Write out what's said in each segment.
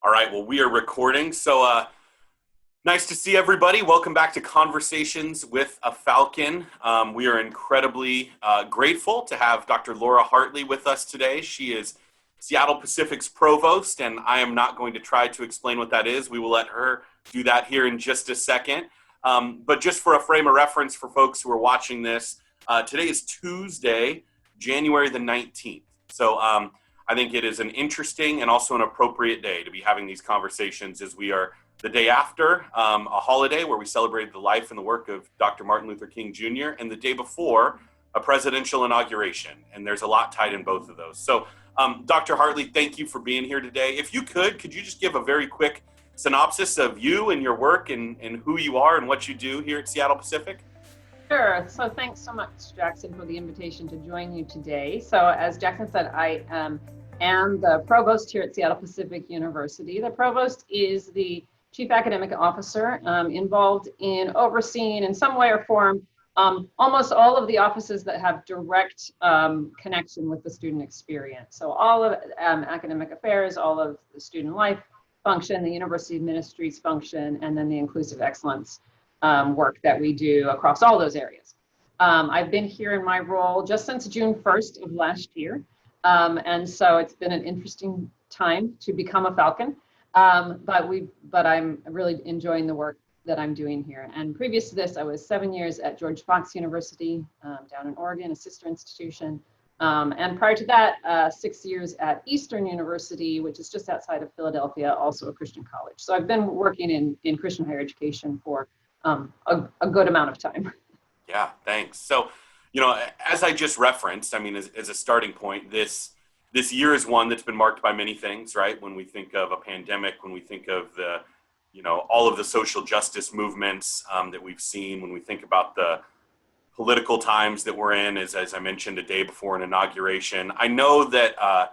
All right, well, we are recording. So nice to see everybody. Welcome back to Conversations with a Falcon. We are incredibly grateful to have Dr. Laura Hartley with us today. She is Seattle Pacific's Provost, and I am not going to try to explain what that is. We will let her do that here in just a second. But just for a frame of reference for folks who are watching this, today is Tuesday, January the 19th. So I think it is an interesting and also an appropriate day to be having these conversations, as we are the day after a holiday where we celebrated the life and the work of Dr. Martin Luther King Jr., and the day before a presidential inauguration. And there's a lot tied in both of those. So Dr. Hartley, thank you for being here today. If you could you just give a very quick synopsis of you and your work and who you are and what you do here at Seattle Pacific? Sure. So thanks so much, Jackson, for the invitation to join you today. So as Jackson said, I am the provost here at Seattle Pacific University. The provost is the chief academic officer involved in overseeing in some way or form almost all of the offices that have direct connection with the student experience. So all of academic affairs, all of the student life function, the university ministries function, and then the inclusive excellence work that we do across all those areas. I've been here in my role just since June 1st of last year. And so it's been an interesting time to become a Falcon, but I'm really enjoying the work that I'm doing here. And previous to this, I was 7 years at George Fox University down in Oregon, a sister institution. And prior to that, 6 years at Eastern University, which is just outside of Philadelphia, also a Christian college. So I've been working in Christian higher education for a good amount of time. Yeah, thanks. So, as I just referenced, I mean, as a starting point, this year is one that's been marked by many things, right? When we think of a pandemic, when we think of the, all of the social justice movements that we've seen, when we think about the political times that we're in, as I mentioned, a day before an inauguration. I know that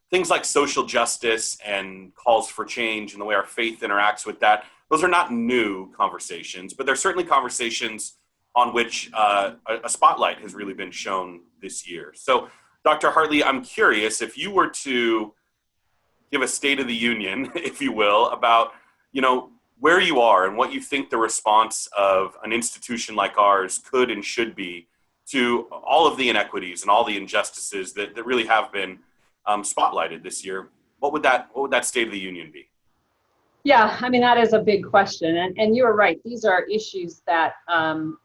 things like social justice and calls for change and the way our faith interacts with that, those are not new conversations, but they're certainly conversations on which a spotlight has really been shown this year. So, Dr. Hartley, I'm curious if you were to give a state of the union, if you will, about, where you are and what you think the response of an institution like ours could and should be to all of the inequities and all the injustices that really have been spotlighted this year. What would that state of the union be? Yeah, I mean, that is a big question. And you're right. These are issues that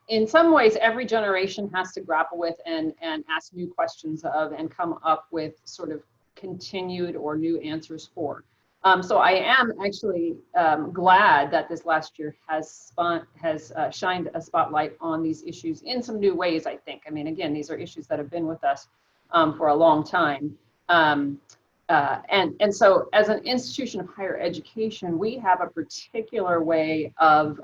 in some ways every generation has to grapple with and ask new questions of and come up with sort of continued or new answers for. So I am actually glad that this last year has shined a spotlight on these issues in some new ways, I think. I mean, again, these are issues that have been with us for a long time. And so as an institution of higher education, we have a particular way of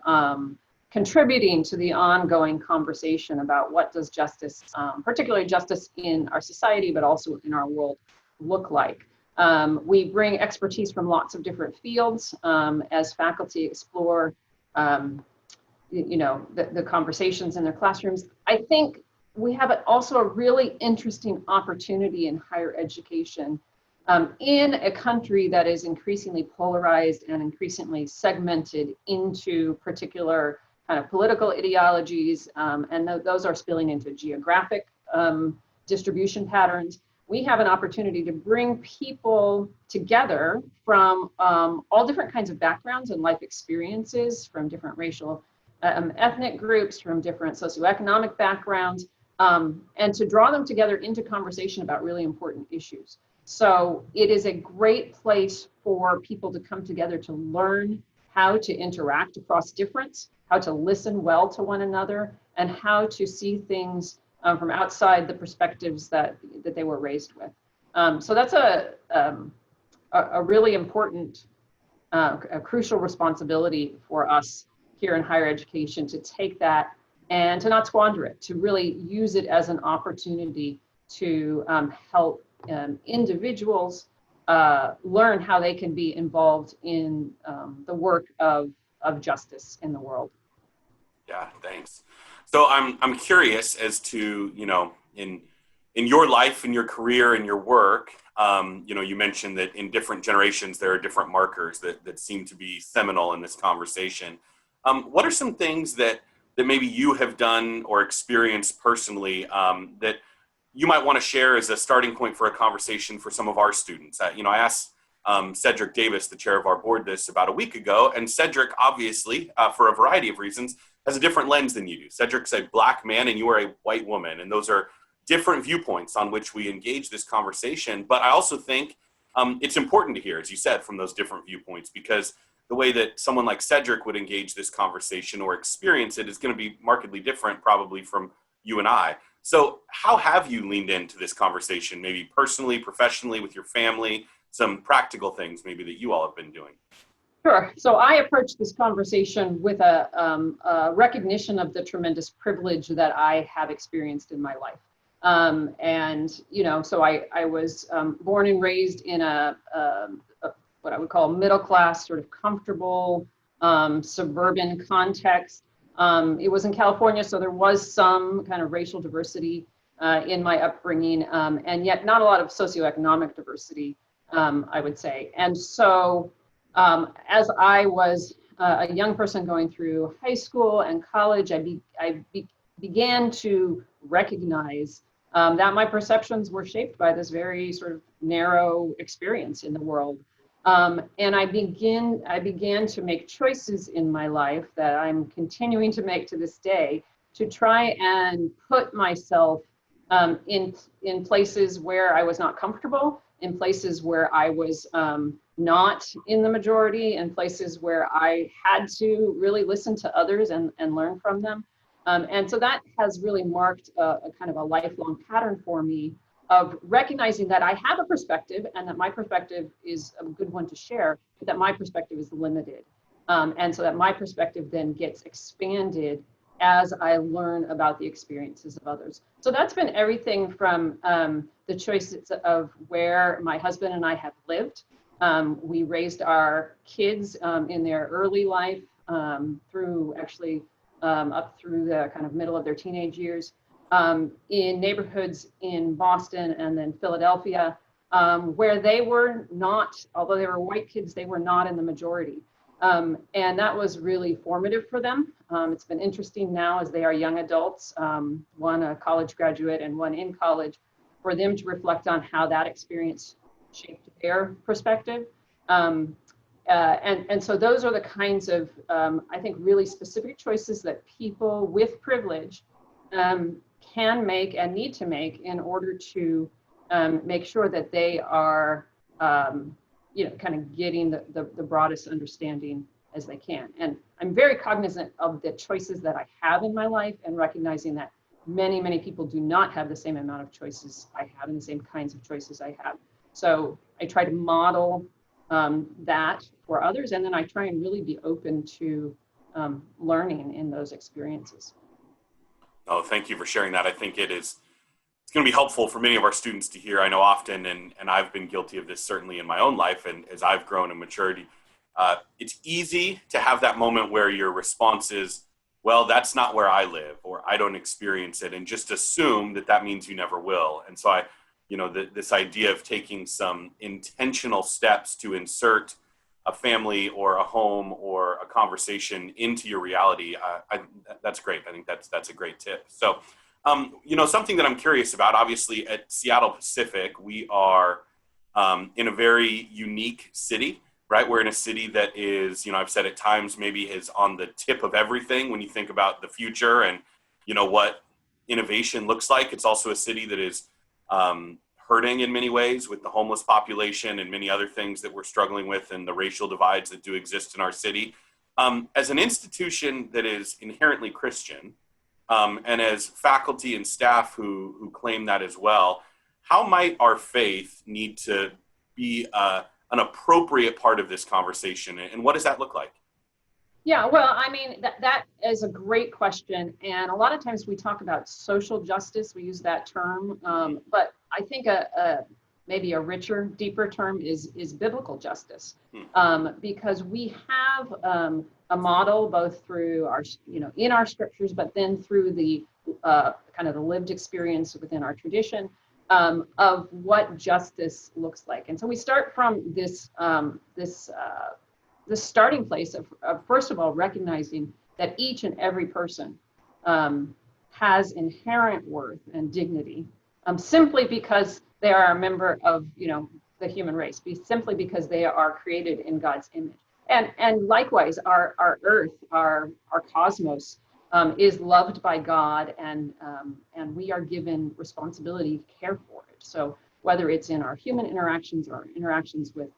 contributing to the ongoing conversation about what does justice, particularly justice in our society, but also in our world, look like. We bring expertise from lots of different fields as faculty explore, the conversations in their classrooms. I think we have also a really interesting opportunity in higher education in a country that is increasingly polarized and increasingly segmented into particular kind of political ideologies, and those are spilling into geographic distribution patterns. We have an opportunity to bring people together from all different kinds of backgrounds and life experiences, from different racial, ethnic groups, from different socioeconomic backgrounds, and to draw them together into conversation about really important issues. So it is a great place for people to come together to learn how to interact across difference, how to listen well to one another, and how to see things from outside the perspectives that they were raised with. So that's a really important, a crucial responsibility for us here in higher education to take that and to not squander it, to really use it as an opportunity to help individuals learn how they can be involved in the work of justice in the world. Yeah, thanks. So I'm curious as to, in your life and your career and your work, You mentioned that in different generations, there are different markers that seem to be seminal in this conversation. What are some things that maybe you have done or experienced personally that you might want to share as a starting point for a conversation for some of our students? I asked Cedric Davis, the chair of our board, this about a week ago, and Cedric, obviously, for a variety of reasons, has a different lens than you do. Cedric's a Black man and you are a white woman, and those are different viewpoints on which we engage this conversation. But I also think it's important to hear, as you said, from those different viewpoints, because the way that someone like Cedric would engage this conversation or experience it is going to be markedly different probably from you and I. So how have you leaned into this conversation, maybe personally, professionally, with your family, some practical things maybe that you all have been doing? Sure. So I approach this conversation with a recognition of the tremendous privilege that I have experienced in my life. So I was born and raised in a what I would call middle class, sort of comfortable suburban context. It was in California, so there was some kind of racial diversity in my upbringing, and yet not a lot of socioeconomic diversity, I would say. And so as I was a young person going through high school and college, I began to recognize that my perceptions were shaped by this very sort of narrow experience in the world. And I began to make choices in my life that I'm continuing to make to this day to try and put myself in places where I was not comfortable, in places where I was not in the majority, in places where I had to really listen to others and learn from them. And so that has really marked a kind of a lifelong pattern for me of recognizing that I have a perspective and that my perspective is a good one to share, but that my perspective is limited. And so that my perspective then gets expanded as I learn about the experiences of others. So that's been everything from the choices of where my husband and I have lived. We raised our kids in their early life through actually up through the kind of middle of their teenage years. In neighborhoods in Boston and then Philadelphia, where they were not, although they were white kids, they were not in the majority. And that was really formative for them. It's been interesting now as they are young adults, one a college graduate and one in college, for them to reflect on how that experience shaped their perspective. And so those are the kinds of, I think, really specific choices that people with privilege can make and need to make in order to make sure that they are, kind of getting the broadest understanding as they can. And I'm very cognizant of the choices that I have in my life and recognizing that many, many people do not have the same amount of choices I have and the same kinds of choices I have. So I try to model that for others, and then I try and really be open to learning in those experiences. Oh, thank you for sharing that. I think it's going to be helpful for many of our students to hear. I know often, and I've been guilty of this certainly in my own life, and as I've grown in maturity, it's easy to have that moment where your response is, well, that's not where I live, or I don't experience it, and just assume that that means you never will. And so this idea of taking some intentional steps to insert a family or a home or a conversation into your reality, that's great. I think that's a great tip. So, something that I'm curious about, obviously at Seattle Pacific, we are in a very unique city, right? We're in a city that is, I've said at times maybe is on the tip of everything when you think about the future and, what innovation looks like. It's also a city that is hurting in many ways with the homeless population and many other things that we're struggling with and the racial divides that do exist in our city. As an institution that is inherently Christian, and as faculty and staff who claim that as well, how might our faith need to be an appropriate part of this conversation, and what does that look like? Yeah, well, I mean, that is a great question. And a lot of times we talk about social justice, we use that term, but I think maybe a richer, deeper term is biblical justice, because we have a model both through our, in our scriptures, but then through the kind of the lived experience within our tradition, of what justice looks like. And so we start from this starting place of first of all recognizing that each and every person has inherent worth and dignity, simply because they are a member of the human race, simply because they are created in God's image. And likewise, our earth, our cosmos, is loved by God, and we are given responsibility to care for it. So whether it's in our human interactions or interactions with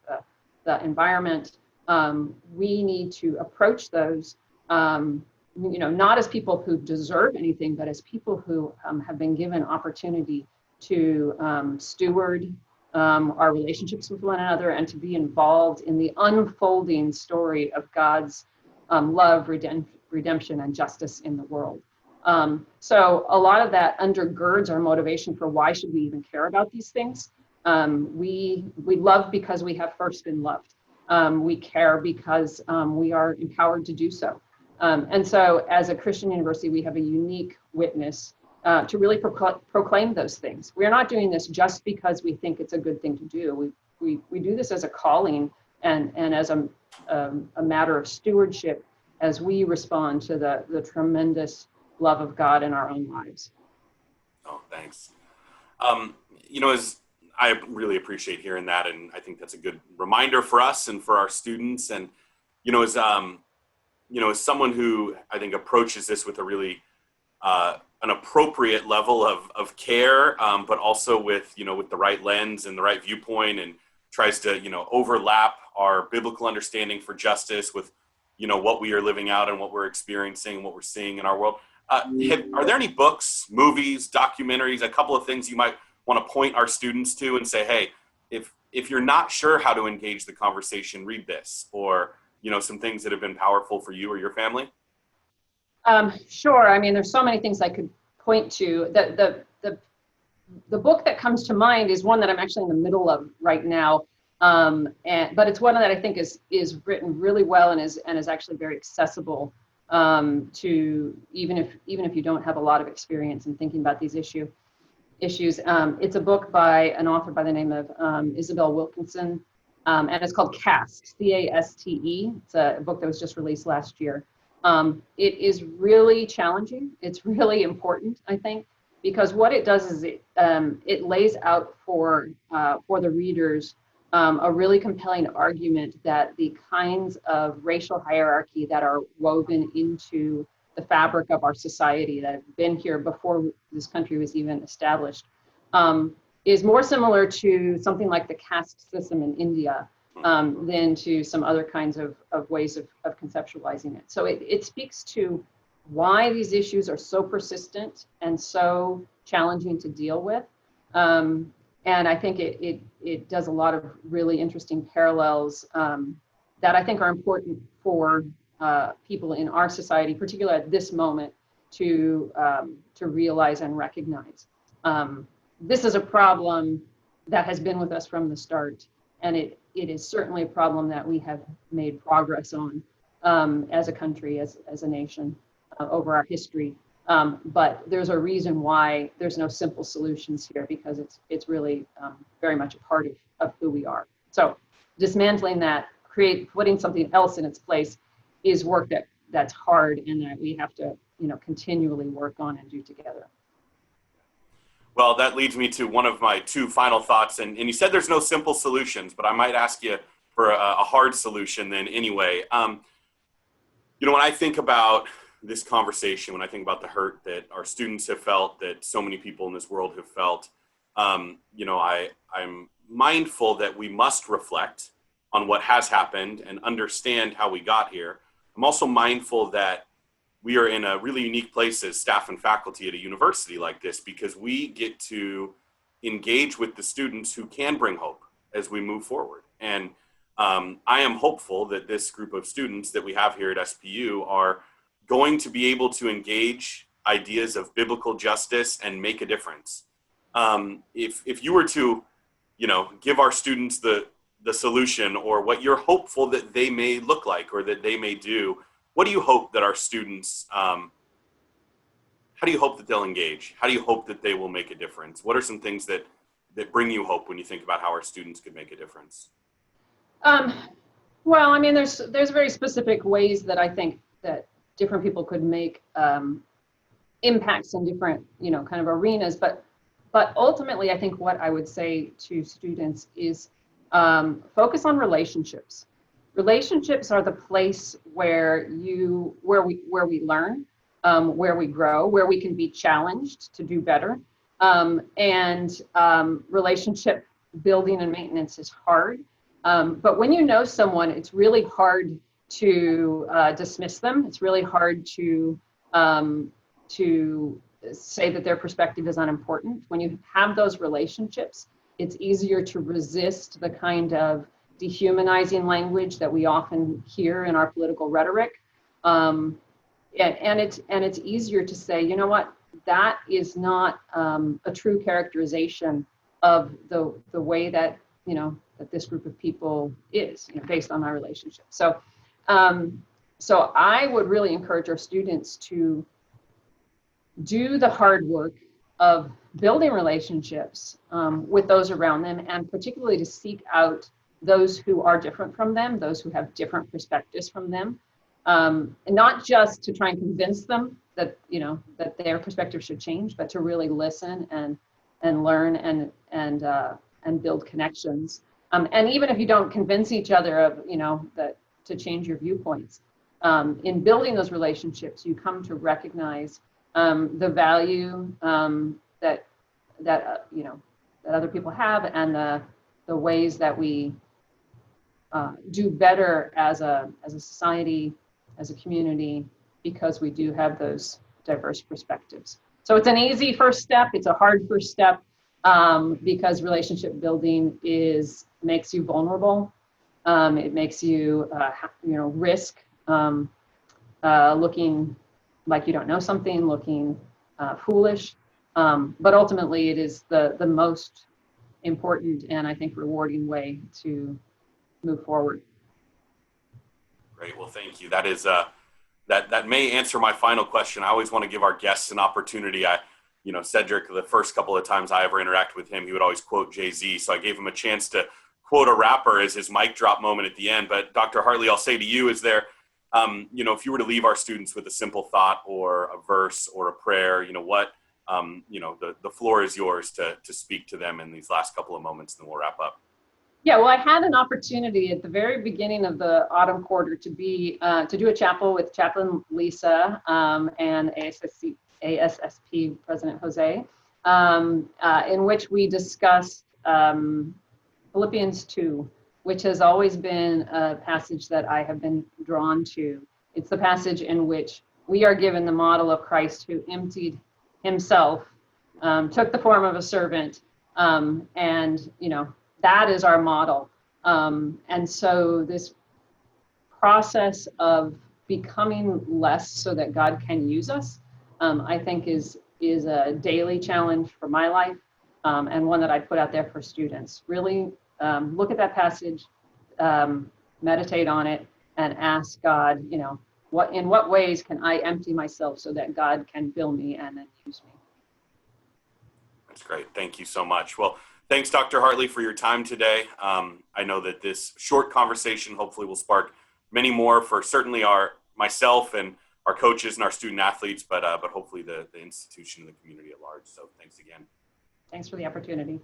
the environment, we need to approach those, not as people who deserve anything, but as people who have been given opportunity to steward our relationships with one another and to be involved in the unfolding story of God's love, redemption, and justice in the world. So a lot of that undergirds our motivation for why should we even care about these things. We love because we have first been loved. We care because we are empowered to do so. And so as a Christian university, we have a unique witness to really proclaim those things. We're not doing this just because we think it's a good thing to do. We do this as a calling and as a matter of stewardship as we respond to the tremendous love of God in our own lives. Oh, thanks. As I really appreciate hearing that, and I think that's a good reminder for us and for our students. And as someone who I think approaches this with a really an appropriate level of care, but also with the right lens and the right viewpoint, and tries to overlap our biblical understanding for justice with what we are living out and what we're experiencing, what we're seeing in our world. Are there any books, movies, documentaries, a couple of things you might want to point our students to and say, hey, if you're not sure how to engage the conversation, read this, or some things that have been powerful for you or your family? Sure. I mean, there's so many things I could point to. The book that comes to mind is one that I'm actually in the middle of right now, but it's one that I think is written really well and is actually very accessible to even if you don't have a lot of experience in thinking about these issues. It's a book by an author by the name of Isabel Wilkinson, and it's called Caste, C-A-S-T-E. It's a book that was just released last year. It is really challenging. It's really important, I think, because what it does is it lays out for the readers a really compelling argument that the kinds of racial hierarchy that are woven into the fabric of our society that have been here before this country was even established is more similar to something like the caste system in India than to some other kinds of ways of conceptualizing it. So it speaks to why these issues are so persistent and so challenging to deal with. And I think it does a lot of really interesting parallels that I think are important for people in our society, particularly at this moment, to realize and recognize. This is a problem that has been with us from the start, and it is certainly a problem that we have made progress on as a country, as a nation, over our history. But there's a reason why there's no simple solutions here, because it's really very much a part of who we are. So dismantling that, putting something else in its place is work that's hard and that we have to continually work on and do together. Well, that leads me to one of my two final thoughts. And you said there's no simple solutions, but I might ask you for a hard solution then anyway. When I think about this conversation, when I think about the hurt that our students have felt, that so many people in this world have felt, I'm mindful that we must reflect on what has happened and understand how we got here. I'm also mindful that we are in a really unique place as staff and faculty at a university like this, because we get to engage with the students who can bring hope as we move forward. And I am hopeful that this group of students that we have here at SPU are going to be able to engage ideas of biblical justice and make a difference. If you were to, give our students the solution, or what you're hopeful that they may look like or that they may do, what do you hope that our students, how do you hope that they'll engage? How do you hope that they will make a difference? What are some things that that bring you hope when you think about how our students could make a difference? Um, well, I mean, there's very specific ways that I think that different people could make impacts in different, kind of arenas. But ultimately, I think what I would say to students is focus on relationships. Relationships are the place where we learn, where we grow, where we can be challenged to do better. And relationship building and maintenance is hard. But when you know someone, it's really hard to dismiss them. It's really hard to say that their perspective is unimportant. When you have those relationships, it's easier to resist the kind of dehumanizing language that we often hear in our political rhetoric. And it's easier to say, you know what, that is not a true characterization of the way that, that this group of people is, based on our relationship. So I would really encourage our students to do the hard work of building relationships with those around them, and particularly to seek out those who are different from them, those who have different perspectives from them, and not just to try and convince them that that their perspective should change, but to really listen and learn and build connections. And even if you don't convince each other of that to change your viewpoints, in building those relationships, you come to recognize the value that other people have, and the ways that we do better as a society, as a community, because we do have those diverse perspectives. So it's an easy first step. It's a hard first step because relationship building makes you vulnerable. It makes you risk looking like you don't know something, looking foolish. But ultimately, it is the most important and I think rewarding way to move forward. Great. Well, thank you. That is that may answer my final question. I always want to give our guests an opportunity. Cedric, the first couple of times I ever interacted with him, he would always quote Jay-Z. So I gave him a chance to quote a rapper as his mic drop moment at the end. But Dr. Hartley, I'll say to you, is there, if you were to leave our students with a simple thought or a verse or a prayer, what, the floor is yours to speak to them in these last couple of moments, and then we'll wrap up. Yeah, well, I had an opportunity at the very beginning of the autumn quarter to do a chapel with Chaplain Lisa and ASSP President Jose, in which we discussed Philippians 2, which has always been a passage that I have been drawn to. It's the passage in which we are given the model of Christ, who emptied himself, took the form of a servant, and that is our model. And so this process of becoming less so that God can use us, I think is a daily challenge for my life, and one that I put out there for students. Really look at that passage, meditate on it, and ask God, in what ways can I empty myself so that God can fill me and then use me? That's great. Thank you so much. Well, thanks, Dr. Hartley, for your time today. I know that this short conversation hopefully will spark many more for certainly myself and our coaches and our student athletes, but hopefully the institution and the community at large. So thanks again. Thanks for the opportunity.